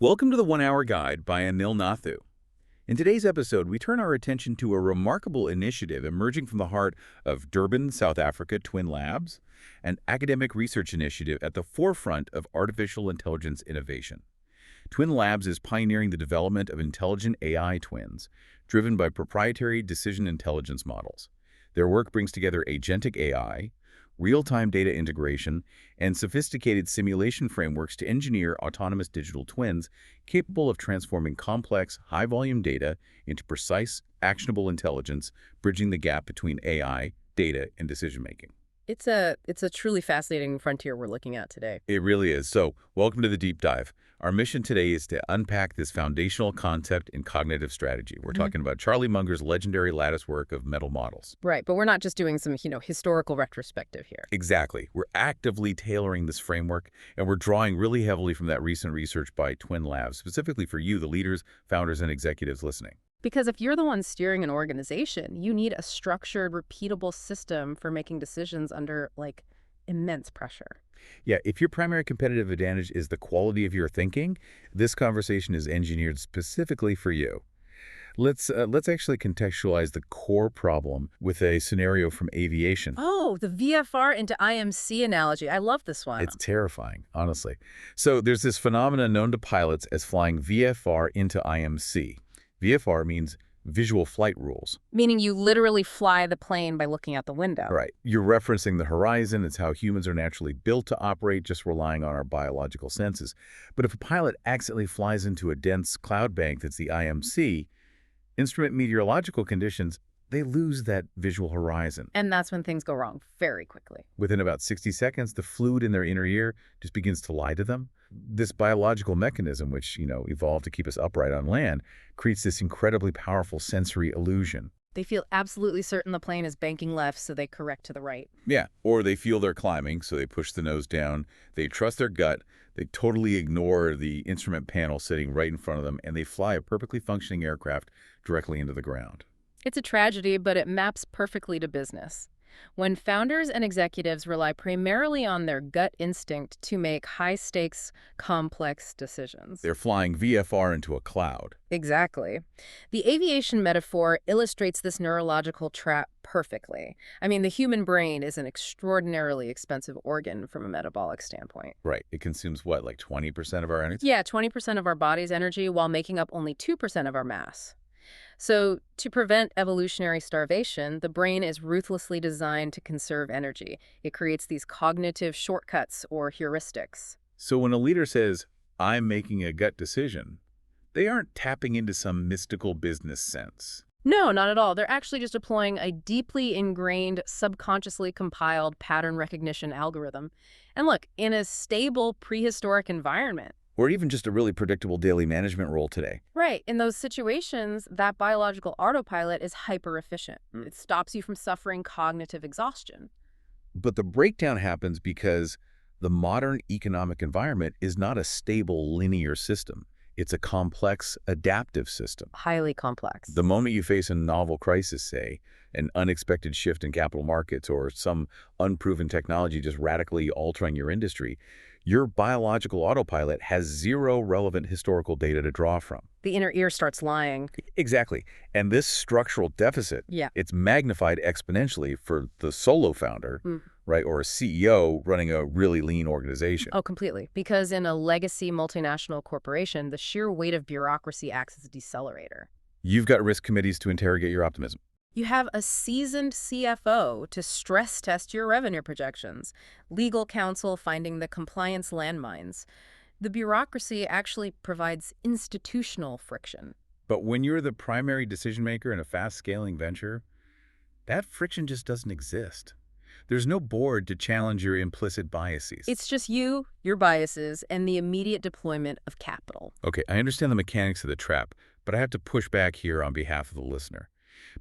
Welcome to the One Hour Guide by Anil Nathu. In today's episode, we turn our attention to a remarkable initiative emerging from the heart of Durban, South Africa Twin Labs, an academic research initiative at the forefront of artificial intelligence innovation. Twin Labs is pioneering the development of intelligent AI twins, driven by proprietary decision intelligence models. Their work brings together agentic AI, real-time data integration, and sophisticated simulation frameworks to engineer autonomous digital twins capable of transforming complex, high-volume data into precise, actionable intelligence, bridging the gap between AI, data, and decision-making. It's a truly fascinating frontier we're looking at today. It really is. So, welcome to the deep dive. Our mission today is to unpack this foundational concept in cognitive strategy. We're talking about Charlie Munger's legendary Latticework of mental models. Right, but we're not just doing some, historical retrospective here. Exactly. We're actively tailoring this framework, and we're drawing really heavily from that recent research by Twin Labs, specifically for you, the leaders, founders, and executives listening. Because if you're the one steering an organization, you need a structured, repeatable system for making decisions under, immense pressure. Yeah, if your primary competitive advantage is the quality of your thinking, this conversation is engineered specifically for you. Let's actually contextualize the core problem with a scenario from aviation. Oh, the VFR into IMC analogy. I love this one. It's terrifying, honestly. So there's this phenomenon known to pilots as flying VFR into IMC. VFR means visual flight rules. Meaning you literally fly the plane by looking out the window. Right. You're referencing the horizon. It's how humans are naturally built to operate, just relying on our biological senses. But if a pilot accidentally flies into a dense cloud bank that's the IMC, instrument meteorological conditions, they lose that visual horizon. And that's when things go wrong very quickly. Within about 60 seconds, the fluid in their inner ear just begins to lie to them. This biological mechanism, which, evolved to keep us upright on land, creates this incredibly powerful sensory illusion. They feel absolutely certain the plane is banking left, so they correct to the right. Yeah, or they feel they're climbing, so they push the nose down. They trust their gut. They totally ignore the instrument panel sitting right in front of them, and they fly a perfectly functioning aircraft directly into the ground. It's a tragedy, but it maps perfectly to business. When founders and executives rely primarily on their gut instinct to make high-stakes, complex decisions. They're flying VFR into a cloud. Exactly. The aviation metaphor illustrates this neurological trap perfectly. I mean, the human brain is an extraordinarily expensive organ from a metabolic standpoint. Right. It consumes, what, like 20% of our energy? Yeah, 20% of our body's energy while making up only 2% of our mass. So, to prevent evolutionary starvation, the brain is ruthlessly designed to conserve energy. It creates these cognitive shortcuts or heuristics. So when a leader says, I'm making a gut decision, they aren't tapping into some mystical business sense. No, not at all. They're actually just deploying a deeply ingrained, subconsciously compiled pattern recognition algorithm. And look, in a stable, prehistoric environment. Or even just a really predictable daily management role today. Right. In those situations, that biological autopilot is hyper-efficient. It stops you from suffering cognitive exhaustion. But the breakdown happens because the modern economic environment is not a stable, linear system. It's a complex, adaptive system. Highly complex. The moment you face a novel crisis, say, an unexpected shift in capital markets or some unproven technology just radically altering your industry, your biological autopilot has zero relevant historical data to draw from. The inner ear starts lying. Exactly. And this structural deficit, it's magnified exponentially for the solo founder, right, or a CEO running a really lean organization. Oh, completely. Because in a legacy multinational corporation, the sheer weight of bureaucracy acts as a decelerator. You've got risk committees to interrogate your optimism. You have a seasoned CFO to stress test your revenue projections, legal counsel finding the compliance landmines. The bureaucracy actually provides institutional friction. But when you're the primary decision maker in a fast-scaling venture, that friction just doesn't exist. There's no board to challenge your implicit biases. It's just you, your biases, and the immediate deployment of capital. Okay, I understand the mechanics of the trap, but I have to push back here on behalf of the listener.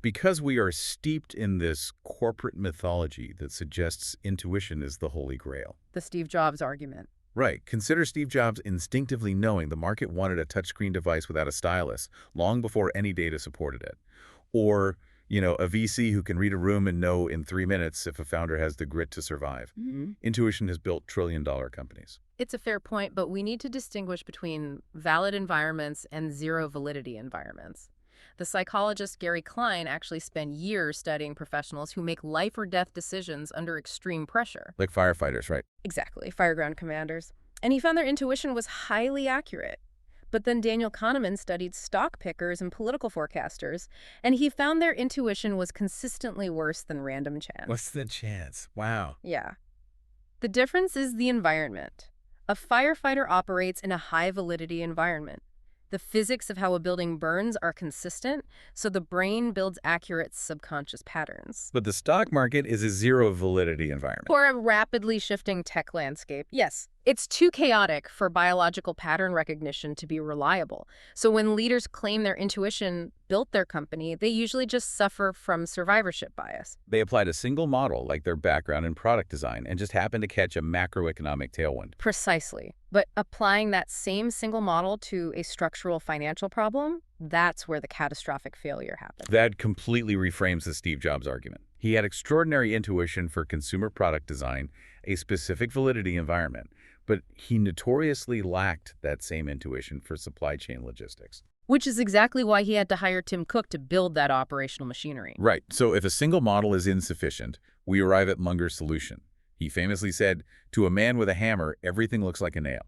Because we are steeped in this corporate mythology that suggests intuition is the holy grail. The Steve Jobs argument. Right. Consider Steve Jobs instinctively knowing the market wanted a touchscreen device without a stylus long before any data supported it. Or, a VC who can read a room and know in 3 minutes if a founder has the grit to survive. Intuition has built trillion-dollar companies. It's a fair point, but we need to distinguish between valid environments and zero validity environments. The psychologist Gary Klein actually spent years studying professionals who make life or death decisions under extreme pressure. Like firefighters, right? Exactly, fireground commanders. And he found their intuition was highly accurate. But then Daniel Kahneman studied stock pickers and political forecasters, and he found their intuition was consistently worse than random chance. What's the chance? Wow. Yeah. The difference is the environment. A firefighter operates in a high-validity environment. The physics of how a building burns are consistent, so the brain builds accurate subconscious patterns. But the stock market is a zero validity environment. For a rapidly shifting tech landscape, yes, it's too chaotic for biological pattern recognition to be reliable. So when leaders claim their intuition built their company, they usually just suffer from survivorship bias. They applied a single model, like their background in product design, and just happened to catch a macroeconomic tailwind. Precisely. But applying that same single model to a structural financial problem, that's where the catastrophic failure happens. That completely reframes the Steve Jobs argument. He had extraordinary intuition for consumer product design, a specific validity environment, but he notoriously lacked that same intuition for supply chain logistics. Which is exactly why he had to hire Tim Cook to build that operational machinery. Right. So if a single model is insufficient, we arrive at Munger's solution. He famously said, "To a man with a hammer, everything looks like a nail."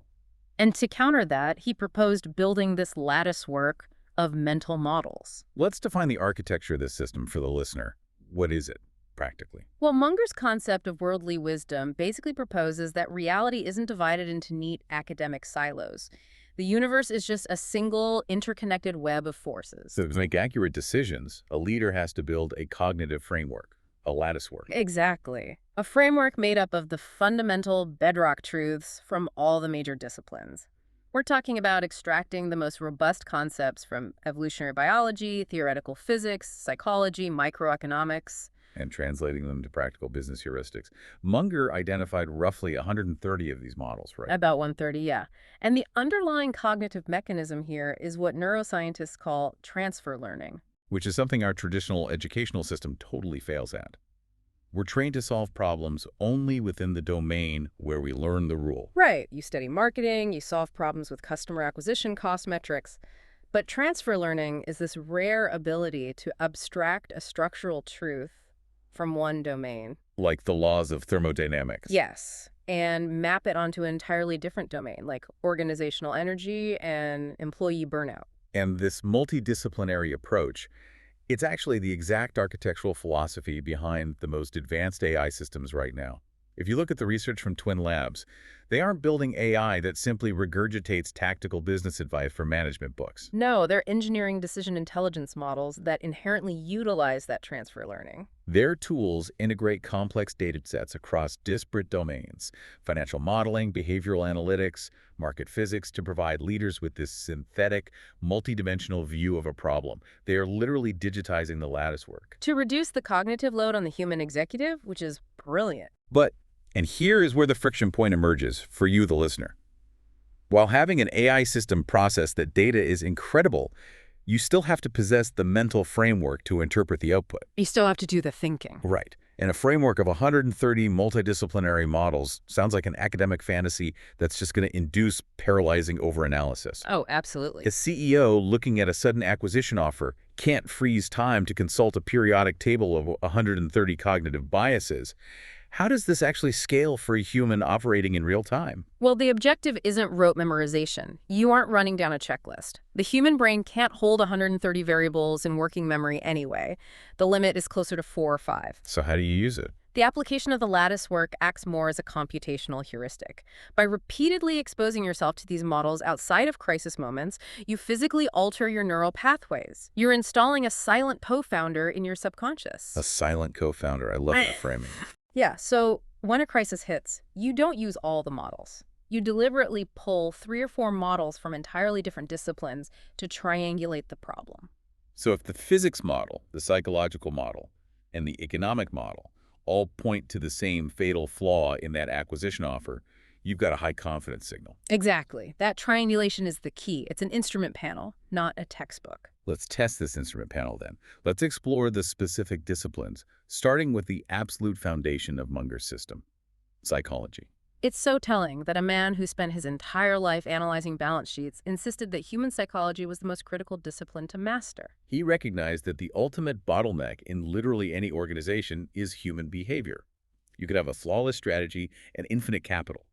And to counter that, he proposed building this latticework of mental models. Let's define the architecture of this system for the listener. What is it, practically? Well, Munger's concept of worldly wisdom basically proposes that reality isn't divided into neat academic silos. The universe is just a single, interconnected web of forces. So to make accurate decisions, a leader has to build a cognitive framework, a latticework. Exactly. A framework made up of the fundamental bedrock truths from all the major disciplines. We're talking about extracting the most robust concepts from evolutionary biology, theoretical physics, psychology, microeconomics, And translating them to practical business heuristics. Munger identified roughly 130 of these models, right? about 130, yeah. And the underlying cognitive mechanism here is what neuroscientists call transfer learning. Which is something our traditional educational system totally fails at. We're trained to solve problems only within the domain where we learn the rule. Right. You study marketing, you solve problems with customer acquisition cost metrics. But transfer learning is this rare ability to abstract a structural truth from one domain. Like the laws of thermodynamics. Yes. And map it onto an entirely different domain, like organizational energy and employee burnout. And this multidisciplinary approach, it's actually the exact architectural philosophy behind the most advanced AI systems right now. If you look at the research from Twin Labs, they aren't building AI that simply regurgitates tactical business advice from management books. No, they're engineering decision intelligence models that inherently utilize that transfer learning. Their tools integrate complex data sets across disparate domains, financial modeling, behavioral analytics, market physics, to provide leaders with this synthetic, multidimensional view of a problem. They are literally digitizing the latticework. To reduce the cognitive load on the human executive, which is brilliant. And here is where the friction point emerges for you, the listener. While having an AI system process that data is incredible, you still have to possess the mental framework to interpret the output. You still have to do the thinking. Right. And a framework of 130 multidisciplinary models sounds like an academic fantasy that's just going to induce paralyzing overanalysis. Oh, absolutely. A CEO looking at a sudden acquisition offer can't freeze time to consult a periodic table of 130 cognitive biases. How does this actually scale for a human operating in real time? Well, the objective isn't rote memorization. You aren't running down a checklist. The human brain can't hold 130 variables in working memory anyway. The limit is closer to 4 or 5. So how do you use it? The application of the lattice work acts more as a computational heuristic. By repeatedly exposing yourself to these models outside of crisis moments, you physically alter your neural pathways. You're installing a silent co-founder in your subconscious. A silent co-founder. I love that framing. Yeah, so when a crisis hits, you don't use all the models. You deliberately pull 3 or 4 models from entirely different disciplines to triangulate the problem. So if the physics model, the psychological model, and the economic model all point to the same fatal flaw in that acquisition offer, you've got a high confidence signal. Exactly. That triangulation is the key. It's an instrument panel, not a textbook. Let's test this instrument panel then. Let's explore the specific disciplines, starting with the absolute foundation of Munger's system, psychology. It's so telling that a man who spent his entire life analyzing balance sheets insisted that human psychology was the most critical discipline to master. He recognized that the ultimate bottleneck in literally any organization is human behavior. You could have a flawless strategy and infinite capital,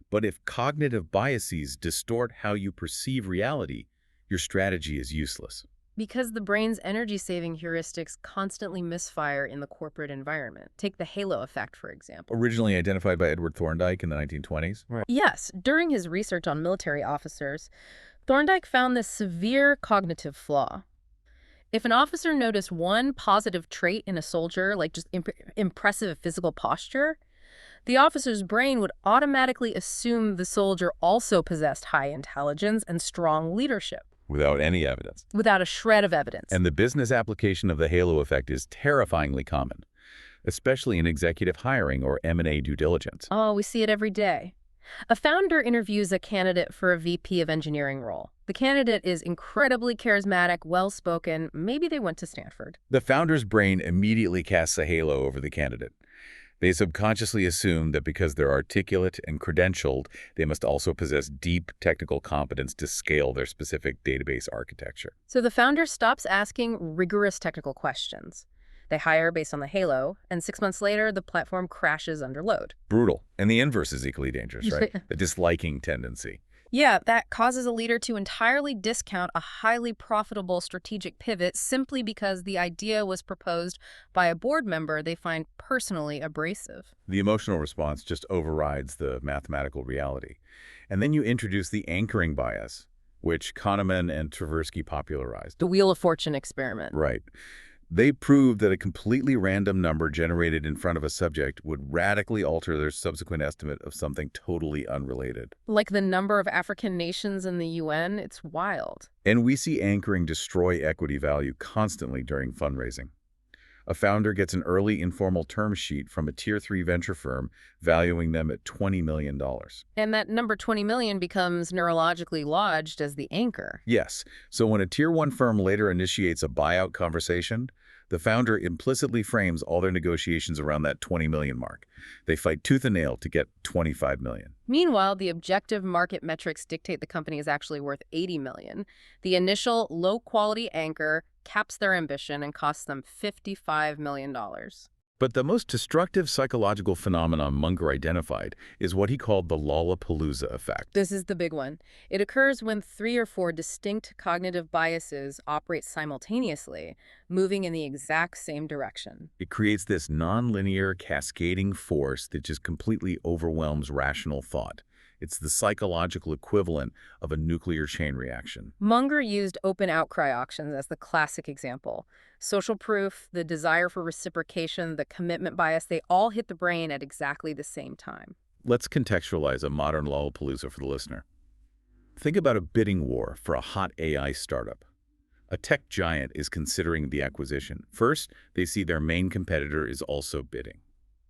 but if cognitive biases distort how you perceive reality, your strategy is useless. Because the brain's energy-saving heuristics constantly misfire in the corporate environment. Take the halo effect, for example. Originally identified by Edward Thorndike in the 1920s. Right. Yes, during his research on military officers, Thorndike found this severe cognitive flaw. If an officer noticed one positive trait in a soldier, like just impressive physical posture, the officer's brain would automatically assume the soldier also possessed high intelligence and strong leadership. Without any evidence. Without a shred of evidence. And the business application of the halo effect is terrifyingly common, especially in executive hiring or M&A due diligence. Oh, we see it every day. A founder interviews a candidate for a VP of engineering role. The candidate is incredibly charismatic, well-spoken. Maybe they went to Stanford. The founder's brain immediately casts a halo over the candidate. They subconsciously assume that because they're articulate and credentialed, they must also possess deep technical competence to scale their specific database architecture. So the founder stops asking rigorous technical questions. They hire based on the halo, and 6 months later, the platform crashes under load. Brutal. And the inverse is equally dangerous, right? The disliking tendency. Yeah, that causes a leader to entirely discount a highly profitable strategic pivot simply because the idea was proposed by a board member they find personally abrasive. The emotional response just overrides the mathematical reality. And then you introduce the anchoring bias, which Kahneman and Tversky popularized. The Wheel of Fortune experiment. Right. They proved that a completely random number generated in front of a subject would radically alter their subsequent estimate of something totally unrelated. Like the number of African nations in the UN, it's wild. And we see anchoring destroy equity value constantly during fundraising. A founder gets an early informal term sheet from a Tier 3 venture firm valuing them at $20 million. And that number 20 million becomes neurologically lodged as the anchor. Yes. So when a Tier 1 firm later initiates a buyout conversation, the founder implicitly frames all their negotiations around that 20 million mark. They fight tooth and nail to get 25 million. Meanwhile, the objective market metrics dictate the company is actually worth 80 million. The initial low-quality anchor caps their ambition and costs them $55 million. But the most destructive psychological phenomenon Munger identified is what he called the Lollapalooza effect. This is the big one. It occurs when 3 or 4 distinct cognitive biases operate simultaneously, moving in the exact same direction. It creates this nonlinear, cascading force that just completely overwhelms rational thought. It's the psychological equivalent of a nuclear chain reaction. Munger used open outcry auctions as the classic example. Social proof, the desire for reciprocation, the commitment bias, they all hit the brain at exactly the same time. Let's contextualize a modern Lollapalooza for the listener. Think about a bidding war for a hot AI startup. A tech giant is considering the acquisition. First, they see their main competitor is also bidding.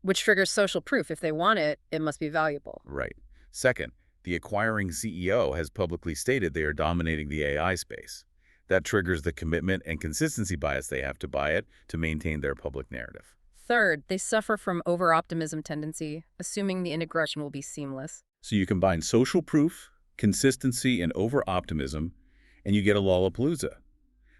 Which triggers social proof. If they want it, it must be valuable. Right. Second, the acquiring CEO has publicly stated they are dominating the AI space. That triggers the commitment and consistency bias they have to buy it to maintain their public narrative. Third, they suffer from over-optimism tendency, assuming the integration will be seamless. So you combine social proof, consistency, and over-optimism, and you get a Lollapalooza.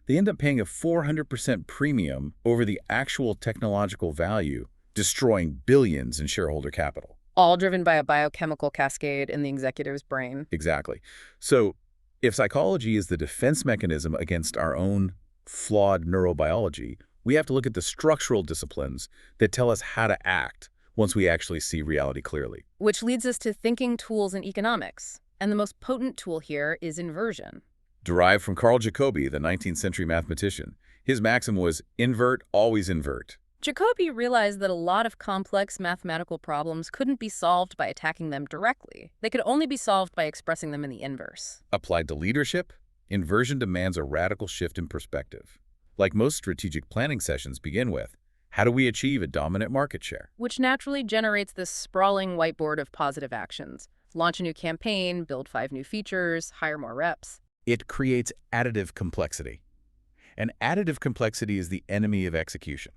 They end up paying a 400% premium over the actual technological value, destroying billions in shareholder capital. All driven by a biochemical cascade in the executive's brain. Exactly. So if psychology is the defense mechanism against our own flawed neurobiology, we have to look at the structural disciplines that tell us how to act once we actually see reality clearly. Which leads us to thinking tools in economics. And the most potent tool here is inversion. Derived from Carl Jacobi, the 19th century mathematician. His maxim was, invert, always invert. Jacobi realized that a lot of complex mathematical problems couldn't be solved by attacking them directly. They could only be solved by expressing them in the inverse. Applied to leadership, inversion demands a radical shift in perspective. Like most strategic planning sessions begin with, how do we achieve a dominant market share? Which naturally generates this sprawling whiteboard of positive actions. Launch a new campaign, build 5 new features, hire more reps. It creates additive complexity. And additive complexity is the enemy of execution.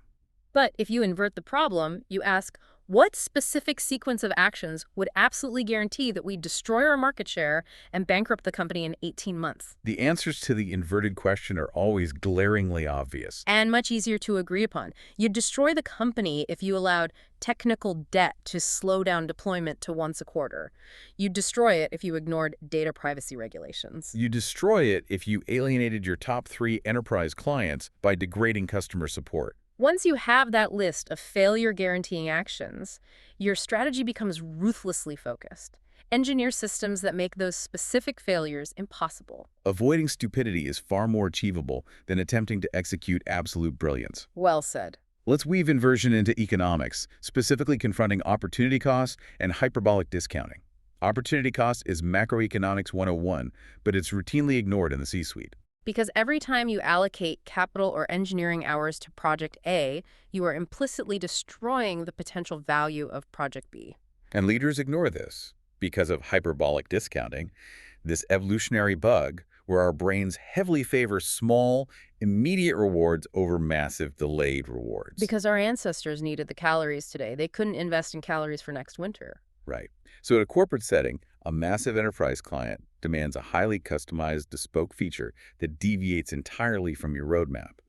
But if you invert the problem, you ask, What specific sequence of actions would absolutely guarantee that we destroy our market share and bankrupt the company in 18 months? The answers to the inverted question are always glaringly obvious. And much easier to agree upon. You'd destroy the company if you allowed technical debt to slow down deployment to once a quarter. You'd destroy it if you ignored data privacy regulations. You destroy it if you alienated your top 3 enterprise clients by degrading customer support. Once you have that list of failure-guaranteeing actions, your strategy becomes ruthlessly focused. Engineer systems that make those specific failures impossible. Avoiding stupidity is far more achievable than attempting to execute absolute brilliance. Well said. Let's weave inversion into economics, specifically confronting opportunity costs and hyperbolic discounting. Opportunity cost is macroeconomics 101, but it's routinely ignored in the C-suite. Because every time you allocate capital or engineering hours to Project A, you are implicitly destroying the potential value of Project B. And leaders ignore this because of hyperbolic discounting, this evolutionary bug where our brains heavily favor small, immediate rewards over massive, delayed rewards. Because our ancestors needed the calories today. They couldn't invest in calories for next winter. Right. So in a corporate setting, a massive enterprise client demands a highly customized bespoke feature that deviates entirely from your roadmap.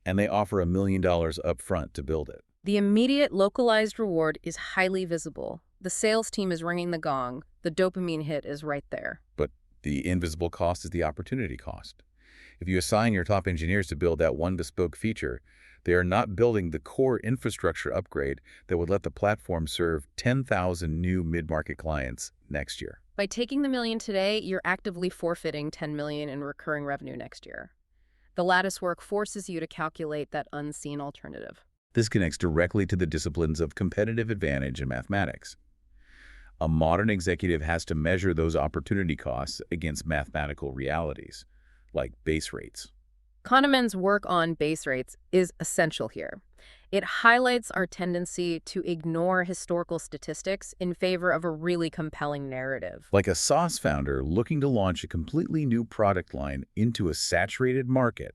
And they offer $1 million upfront to build it. The immediate localized reward is highly visible. The sales team is ringing the gong. The dopamine hit is right there. But the invisible cost is the opportunity cost. If you assign your top engineers to build that one bespoke feature, they are not building the core infrastructure upgrade that would let the platform serve 10,000 new mid-market clients next year. By taking the $1 million today, you're actively forfeiting $10 million in recurring revenue next year. The Latticework forces you to calculate that unseen alternative. This connects directly to the disciplines of competitive advantage and mathematics. A modern executive has to measure those opportunity costs against mathematical realities, like base rates. Kahneman's work on base rates is essential here. It highlights our tendency to ignore historical statistics in favor of a really compelling narrative. Like a sauce founder looking to launch a completely new product line into a saturated market,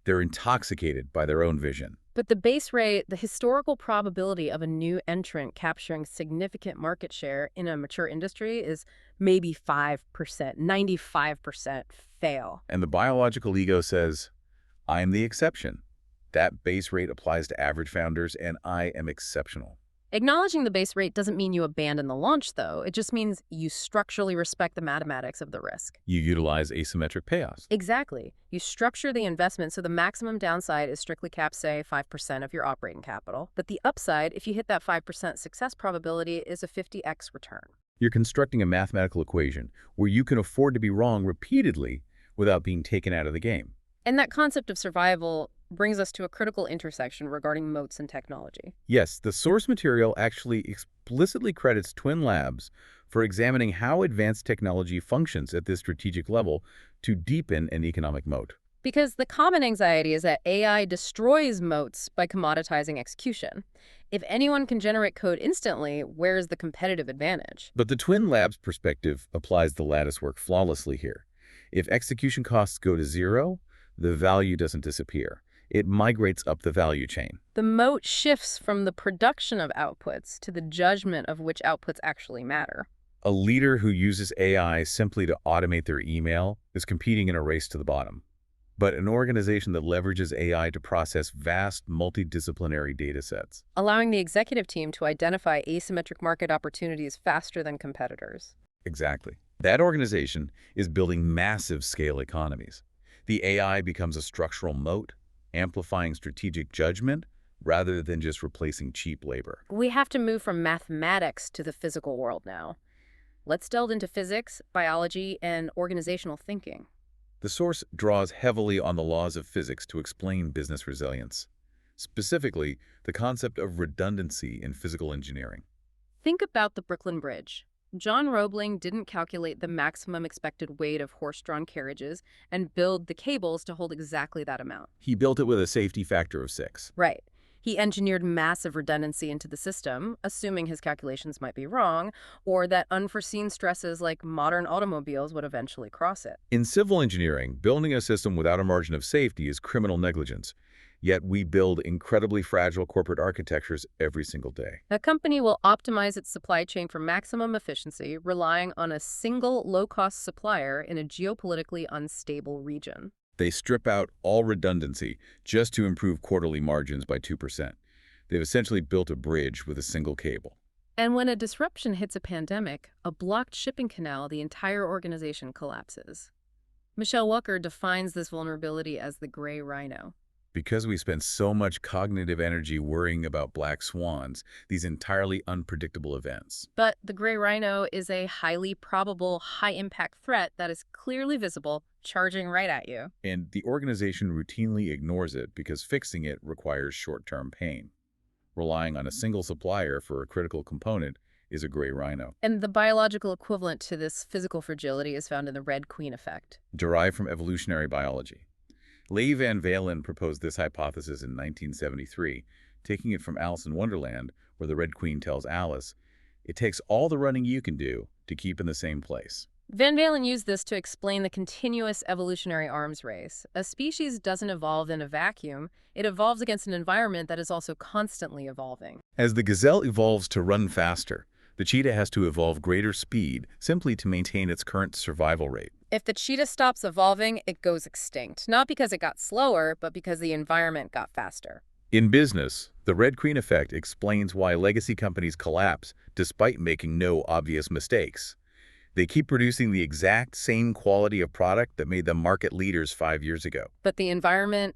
they're intoxicated by their own vision. But the base rate, the historical probability of a new entrant capturing significant market share in a mature industry is maybe 5%, 95% fail. And the biological ego says, I'm the exception. That base rate applies to average founders, and I am exceptional. Acknowledging the base rate doesn't mean you abandon the launch, though. It just means you structurally respect the mathematics of the risk. You utilize asymmetric payoffs. Exactly. You structure the investment so the maximum downside is strictly capped, say, 5% of your operating capital. But the upside, if you hit that 5% success probability, is a 50x return. You're constructing a mathematical equation where you can afford to be wrong repeatedly without being taken out of the game. And that concept of survival brings us to a critical intersection regarding moats and technology. Yes, the source material actually explicitly credits Twin Labs for examining how advanced technology functions at this strategic level to deepen an economic moat. Because the common anxiety is that AI destroys moats by commoditizing execution. If anyone can generate code instantly, where's the competitive advantage? But the Twin Labs perspective applies the Latticework flawlessly here. If execution costs go to zero, the value doesn't disappear. It migrates up the value chain. The moat shifts from the production of outputs to the judgment of which outputs actually matter. A leader who uses AI simply to automate their email is competing in a race to the bottom. But an organization that leverages AI to process vast, multidisciplinary data sets, Allowing the executive team to identify asymmetric market opportunities faster than competitors. exactly. That organization is building massive scale economies. The AI becomes a structural moat, amplifying strategic judgment rather than just replacing cheap labor. We have to move from mathematics to the physical world now. Let's delve into physics, biology, and organizational thinking. The source draws heavily on the laws of physics to explain business resilience, specifically the concept of redundancy in physical engineering. Think about the Brooklyn Bridge. John Roebling didn't calculate the maximum expected weight of horse-drawn carriages and build the cables to hold exactly that amount. He built it with a safety factor of 6. Right. He engineered massive redundancy into the system, assuming his calculations might be wrong, or that unforeseen stresses like modern automobiles would eventually cross it. In civil engineering, building a system without a margin of safety is criminal negligence. Yet we build incredibly fragile corporate architectures every single day. A company will optimize its supply chain for maximum efficiency, relying on a single low-cost supplier in a geopolitically unstable region. They strip out all redundancy just to improve quarterly margins by 2%. They've essentially built a bridge with a single cable. And when a disruption hits a pandemic, a blocked shipping canal, the entire organization collapses. Michelle Walker defines this vulnerability as the gray rhino. Because we spend so much cognitive energy worrying about black swans, these entirely unpredictable events. But the gray rhino is a highly probable, high-impact threat that is clearly visible, charging right at you. And the organization routinely ignores it because fixing it requires short-term pain. Relying on a single supplier for a critical component is a gray rhino. And the biological equivalent to this physical fragility is found in the Red Queen effect. Derived from evolutionary biology. Leigh Van Valen proposed this hypothesis in 1973, taking it from Alice in Wonderland, where the Red Queen tells Alice, "It takes all the running you can do to keep in the same place." Van Valen used this to explain the continuous evolutionary arms race. A species doesn't evolve in a vacuum. It evolves against an environment that is also constantly evolving. As the gazelle evolves to run faster, the cheetah has to evolve greater speed simply to maintain its current survival rate. If the cheetah stops evolving, it goes extinct. Not because it got slower, but because the environment got faster. In business, the Red Queen effect explains why legacy companies collapse despite making no obvious mistakes. They keep producing the exact same quality of product that made them market leaders 5 years ago. But the environment,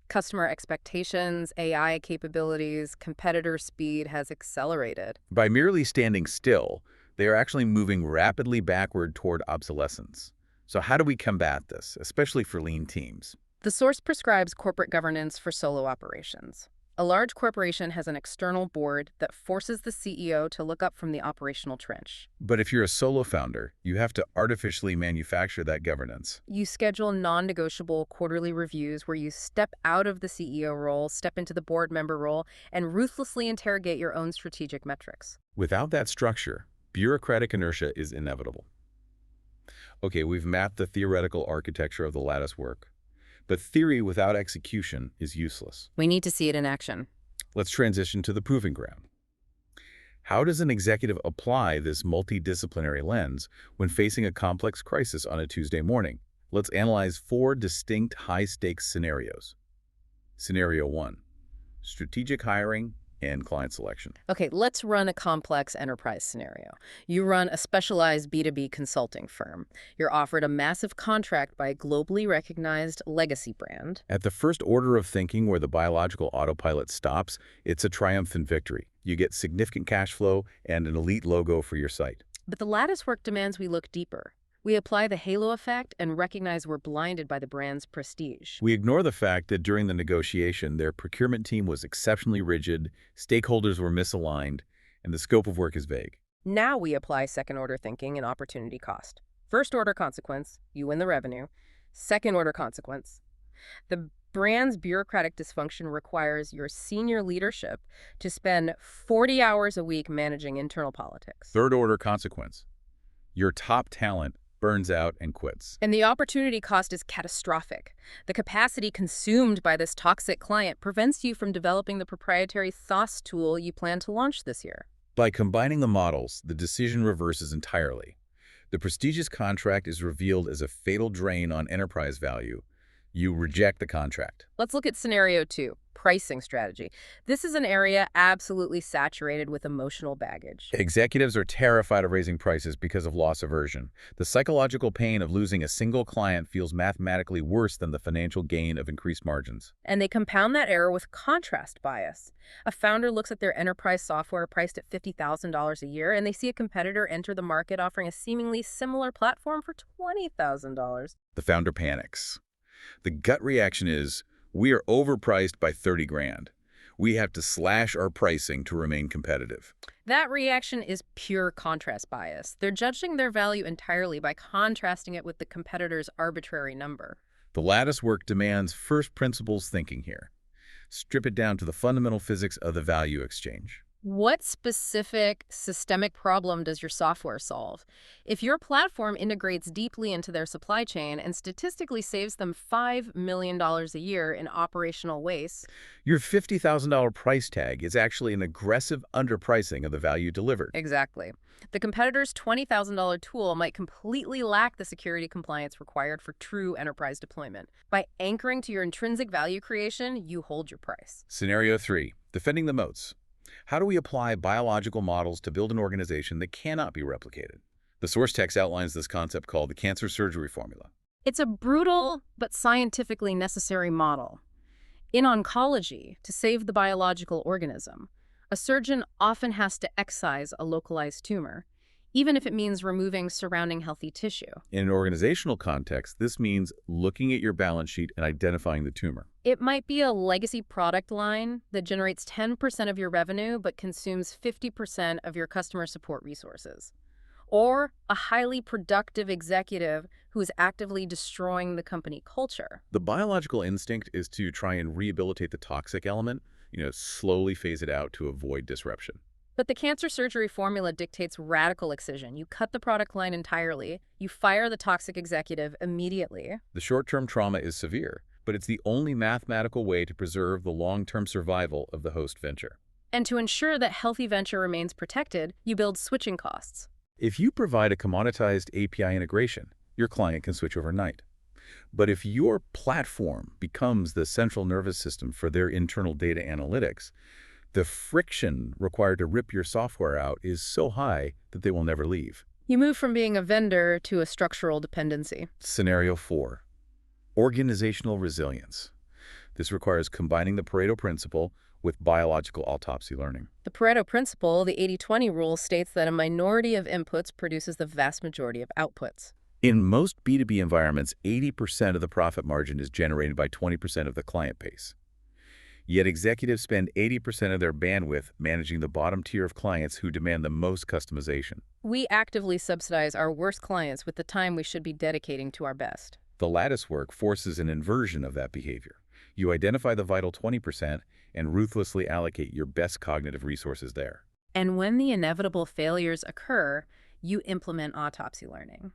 customer expectations, AI capabilities, competitor speed has accelerated. By merely standing still, they are actually moving rapidly backward toward obsolescence. So how do we combat this, especially for lean teams? The source prescribes corporate governance for solo operations. A large corporation has an external board that forces the CEO to look up from the operational trench. But if you're a solo founder, you have to artificially manufacture that governance. You schedule non-negotiable quarterly reviews where you step out of the CEO role, step into the board member role, and ruthlessly interrogate your own strategic metrics. Without that structure, bureaucratic inertia is inevitable. Okay, we've mapped the theoretical architecture of the Latticework. But theory without execution is useless. We need to see it in action. Let's transition to the proving ground. How does an executive apply this multidisciplinary lens when facing a complex crisis on a Tuesday morning? Let's analyze 4 distinct high-stakes scenarios. Scenario 1, strategic hiring and client selection. Okay, let's run a complex enterprise scenario. You run a specialized B2B consulting firm. You're offered a massive contract by a globally recognized legacy brand. At the first order of thinking where the biological autopilot stops, it's a triumphant victory. You get significant cash flow and an elite logo for your site. But the Latticework demands we look deeper. We apply the halo effect and recognize we're blinded by the brand's prestige. We ignore the fact that during the negotiation, their procurement team was exceptionally rigid, stakeholders were misaligned, and the scope of work is vague. Now we apply second-order thinking and opportunity cost. First-order consequence, you win the revenue. Second-order consequence, the brand's bureaucratic dysfunction requires your senior leadership to spend 40 hours a week managing internal politics. Third-order consequence, your top talent burns out and quits. And the opportunity cost is catastrophic. The capacity consumed by this toxic client prevents you from developing the proprietary SaaS tool you plan to launch this year. By combining the models, the decision reverses entirely. The prestigious contract is revealed as a fatal drain on enterprise value. You reject the contract. Let's look at scenario 2, pricing strategy. This is an area absolutely saturated with emotional baggage. Executives are terrified of raising prices because of loss aversion. The psychological pain of losing a single client feels mathematically worse than the financial gain of increased margins. And they compound that error with contrast bias. A founder looks at their enterprise software priced at $50,000 a year, and they see a competitor enter the market offering a seemingly similar platform for $20,000. The founder panics. The gut reaction is, we are overpriced by 30 grand. We have to slash our pricing to remain competitive. That reaction is pure contrast bias. They're judging their value entirely by contrasting it with the competitor's arbitrary number. The Latticework demands first principles thinking here. Strip it down to the fundamental physics of the value exchange. What specific systemic problem does your software solve? If your platform integrates deeply into their supply chain and statistically saves them $5 million a year in operational waste. Your $50,000 price tag is actually an aggressive underpricing of the value delivered. Exactly. The competitor's $20,000 tool might completely lack the security compliance required for true enterprise deployment. By anchoring to your intrinsic value creation, you hold your price. Scenario 3, defending the moats. How do we apply biological models to build an organization that cannot be replicated? The source text outlines this concept called the cancer surgery formula. It's a brutal but scientifically necessary model. In oncology, to save the biological organism, a surgeon often has to excise a localized tumor, even if it means removing surrounding healthy tissue. In an organizational context, this means looking at your balance sheet and identifying the tumor. It might be a legacy product line that generates 10% of your revenue but consumes 50% of your customer support resources. Or a highly productive executive who is actively destroying the company culture. The biological instinct is to try and rehabilitate the toxic element, slowly phase it out to avoid disruption. But the cancer surgery formula dictates radical excision. You cut the product line entirely. You fire the toxic executive immediately. The short-term trauma is severe, but it's the only mathematical way to preserve the long-term survival of the host venture. And to ensure that healthy venture remains protected, you build switching costs. If you provide a commoditized API integration, your client can switch overnight. But if your platform becomes the central nervous system for their internal data analytics, the friction required to rip your software out is so high that they will never leave. You move from being a vendor to a structural dependency. Scenario 4, organizational resilience. This requires combining the Pareto principle with biological autopsy learning. The Pareto principle, the 80-20 rule, states that a minority of inputs produces the vast majority of outputs. In most B2B environments, 80% of the profit margin is generated by 20% of the client base. Yet executives spend 80% of their bandwidth managing the bottom tier of clients who demand the most customization. We actively subsidize our worst clients with the time we should be dedicating to our best. The Latticework forces an inversion of that behavior. You identify the vital 20% and ruthlessly allocate your best cognitive resources there. And when the inevitable failures occur, you implement autopsy learning.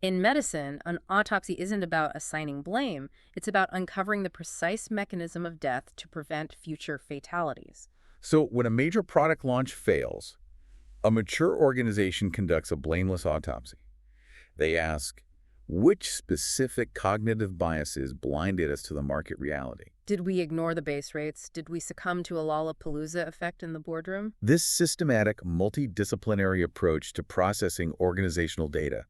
In medicine, an autopsy isn't about assigning blame. It's about uncovering the precise mechanism of death to prevent future fatalities. So when a major product launch fails, a mature organization conducts a blameless autopsy. They ask, which specific cognitive biases blinded us to the market reality? Did we ignore the base rates? Did we succumb to a Lollapalooza effect in the boardroom? This systematic, multidisciplinary approach to processing organizational data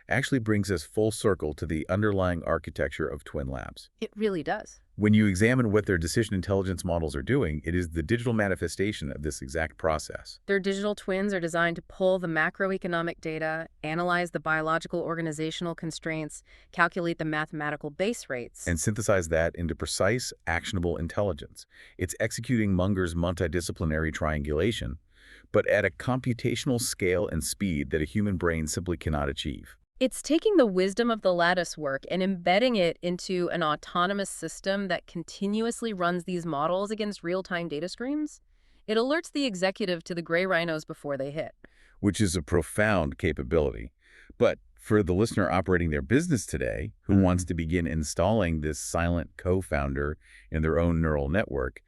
actually brings us full circle to the underlying architecture of Twin Labs. It really does. When you examine what their decision intelligence models are doing, it is the digital manifestation of this exact process. Their digital twins are designed to pull the macroeconomic data, analyze the biological organizational constraints, calculate the mathematical base rates, And synthesize that into precise, actionable intelligence. It's executing Munger's multidisciplinary triangulation, but at a computational scale and speed that a human brain simply cannot achieve. It's taking the wisdom of the Latticework and embedding it into an autonomous system that continuously runs these models against real-time data streams. It alerts the executive to the gray rhinos before they hit. Which is a profound capability. But for the listener operating their business today, who wants to begin installing this silent co-founder in their own neural network,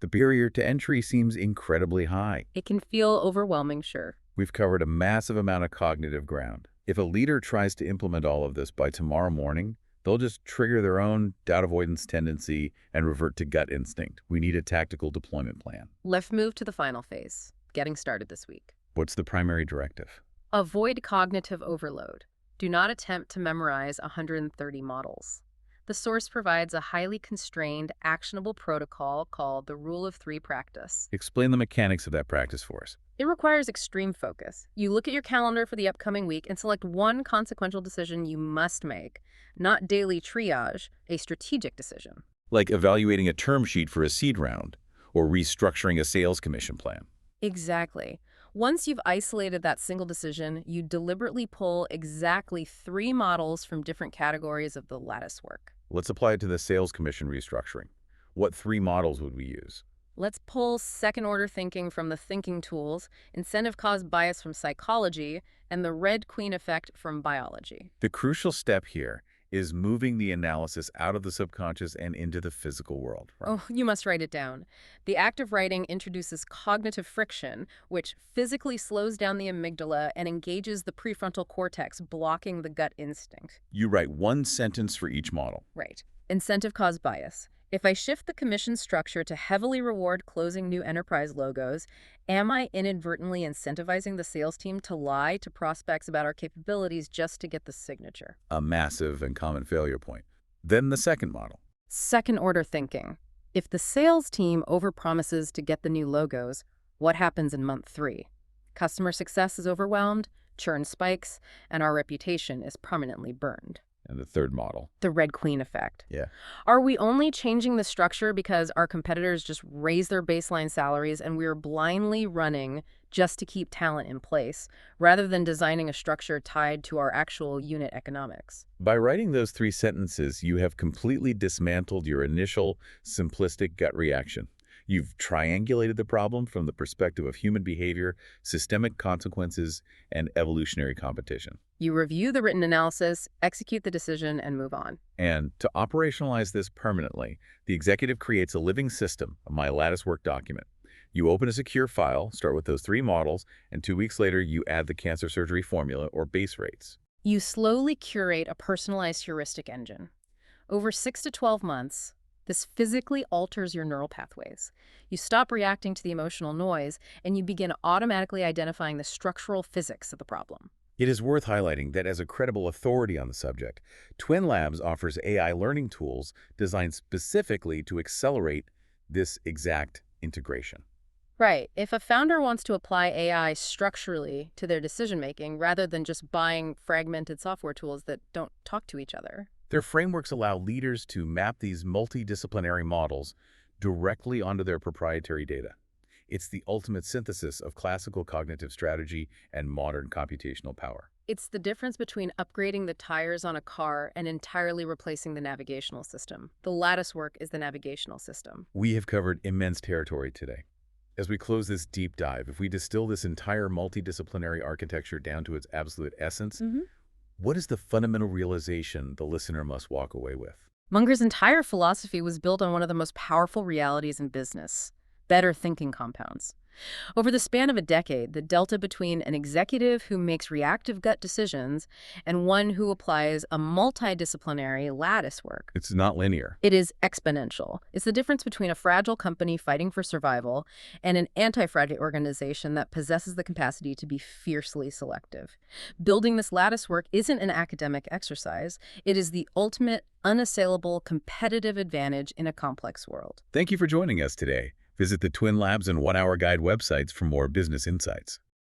the barrier to entry seems incredibly high. It can feel overwhelming, sure. We've covered a massive amount of cognitive ground. If a leader tries to implement all of this by tomorrow morning, they'll just trigger their own doubt avoidance tendency and revert to gut instinct. We need a tactical deployment plan. Let's move to the final phase, getting started this week. What's the primary directive? Avoid cognitive overload. Do not attempt to memorize 130 models. The source provides a highly constrained, actionable protocol called the Rule of Three practice. Explain the mechanics of that practice for us. It requires extreme focus. You look at your calendar for the upcoming week and select one consequential decision you must make, not daily triage, a strategic decision. Like evaluating a term sheet for a seed round or restructuring a sales commission plan. Exactly. Once you've isolated that single decision, you deliberately pull exactly 3 models from different categories of the Latticework. Let's apply it to the sales commission restructuring. What 3 models would we use? Let's pull second-order thinking from the thinking tools, incentive cause bias from psychology, and the red queen effect from biology. The crucial step here is moving the analysis out of the subconscious and into the physical world. Right? Oh, you must write it down. The act of writing introduces cognitive friction, which physically slows down the amygdala and engages the prefrontal cortex, blocking the gut instinct. You write one sentence for each model. Right. Incentive cause bias. If I shift the commission structure to heavily reward closing new enterprise logos, am I inadvertently incentivizing the sales team to lie to prospects about our capabilities just to get the signature? A massive and common failure point. Then the second model. Second-order thinking. If the sales team overpromises to get the new logos, what happens in month 3? Customer success is overwhelmed, churn spikes, and our reputation is permanently burned. And the third model. The Red Queen effect. Yeah. Are we only changing the structure because our competitors just raise their baseline salaries and we're blindly running just to keep talent in place, rather than designing a structure tied to our actual unit economics? By writing those 3 sentences, you have completely dismantled your initial simplistic gut reaction. You've triangulated the problem from the perspective of human behavior, systemic consequences, and evolutionary competition. You review the written analysis, execute the decision, and move on. And to operationalize this permanently, the executive creates a living system, my Latticework document. You open a secure file, start with those 3 models, and 2 weeks later you add the cancer surgery formula or base rates. You slowly curate a personalized heuristic engine. Over 6 to 12 months, this physically alters your neural pathways. You stop reacting to the emotional noise, and you begin automatically identifying the structural physics of the problem. It is worth highlighting that as a credible authority on the subject, Twin Labs offers AI learning tools designed specifically to accelerate this exact integration. Right. If a founder wants to apply AI structurally to their decision-making rather than just buying fragmented software tools that don't talk to each other. Their frameworks allow leaders to map these multidisciplinary models directly onto their proprietary data. It's the ultimate synthesis of classical cognitive strategy and modern computational power. It's the difference between upgrading the tires on a car and entirely replacing the navigational system. The Latticework is the navigational system. We have covered immense territory today. As we close this deep dive, if we distill this entire multidisciplinary architecture down to its absolute essence, what is the fundamental realization the listener must walk away with? Munger's entire philosophy was built on one of the most powerful realities in business: better thinking compounds. Over the span of a decade, the delta between an executive who makes reactive gut decisions and one who applies a multidisciplinary lattice work. It's not linear. It is exponential. It's the difference between a fragile company fighting for survival and an anti-fragile organization that possesses the capacity to be fiercely selective. Building this lattice work isn't an academic exercise. It is the ultimate, unassailable competitive advantage in a complex world. Thank you for joining us today. Visit the Twin Labs and 1 Hour Guide websites for more business insights.